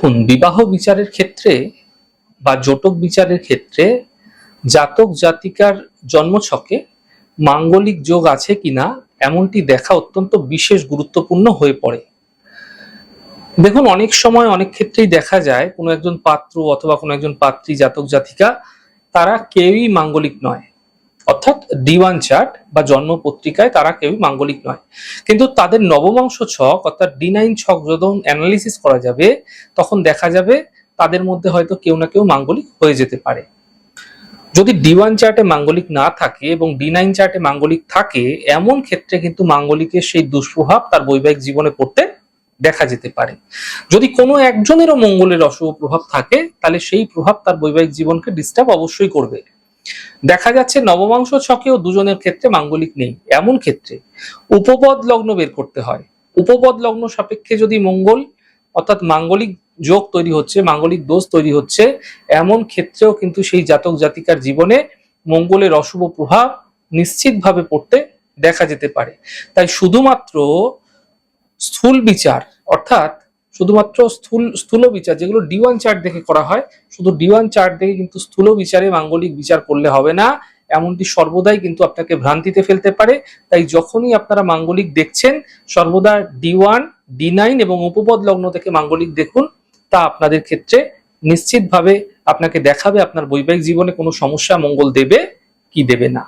দেখুন, বিবাহ বিচারের ক্ষেত্রে বা জটক বিচারের ক্ষেত্রে জাতক জাতিকার জন্মছকে মাঙ্গলিক যোগ আছে কিনা এমনটি দেখা অত্যন্ত বিশেষ গুরুত্বপূর্ণ হয়ে পড়ে। দেখুন, অনেক সময় অনেক ক্ষেত্রেই দেখা যায় কোনো একজন পাত্র অথবা কোনো একজন পাত্রী জাতক জাতিকা তারা কেউই মাঙ্গলিক নয়, অর্থাৎ D1 চার্ট বা জন্ম পত্রিকায় তারা কেউই মাঙ্গলিক নয়, কিন্তু তাদের নবমাংশ ছক অর্থাৎ D9 ছক যখন অ্যানালিসিস করা যাবে তখন দেখা যাবে তাদের মধ্যে হয়তো কেউ না কেউ মাঙ্গলিক হয়ে যেতে পারে। যদি D1 চার্টে মাঙ্গলিক না থাকে এবং D9 চার্টে মাঙ্গলিক থাকে, এমন ক্ষেত্রে কিন্তু মাঙ্গলিকের সেই দুষ্প্রভাব তার বৈবাহিক জীবনে পড়তে দেখা যেতে পারে। যদি কোনো একজনেরও মঙ্গলের অশুভ প্রভাব থাকে তাহলে সেই প্রভাব তার বৈবাহিক জীবনকে ডিস্টার্ব অবশ্যই করবে। দেখা যাচ্ছে নবমাংশ ছকেও দুজনের ক্ষেত্রে মাঙ্গলিক নেই, এমন ক্ষেত্রে উপপদ লগ্ন বের করতে হয়। উপপদ লগ্ন সাপেক্ষে যদি মঙ্গল অর্থাৎ মাঙ্গলিক যোগ তৈরি হচ্ছে, মাঙ্গলিক দোষ তৈরি হচ্ছে, এমন ক্ষেত্রেও কিন্তু সেই জাতক জাতিকার জীবনে মঙ্গলের অশুভ প্রভাব নিশ্চিতভাবে পড়তে দেখা যেতে পারে। তাই শুধুমাত্র স্থূল বিচার অর্থাৎ শুধুমাত্র স্থূল বিচার যেগুলো D1 চার্ট দেখে করা হয়, শুধু D1 চার্ট দেখে কিন্তু স্থূল বিচারে মাঙ্গলিক বিচার করলে হবে না, এমনটি সর্বদাই কিন্তু আপনাকে ভ্রান্তিতে ফেলতে পারে। তাই যখনই আপনারা মাঙ্গলিক দেখছেন সর্বদা D1, D9 এবং উপপদ লগ্ন থেকে মাঙ্গলিক দেখুন, তা আপনাদের ক্ষেত্রে নিশ্চিতভাবে আপনাকে দেখাবে আপনার বৈবাহিক জীবনে কোনো সমস্যা মঙ্গল দেবে কি দেবে না।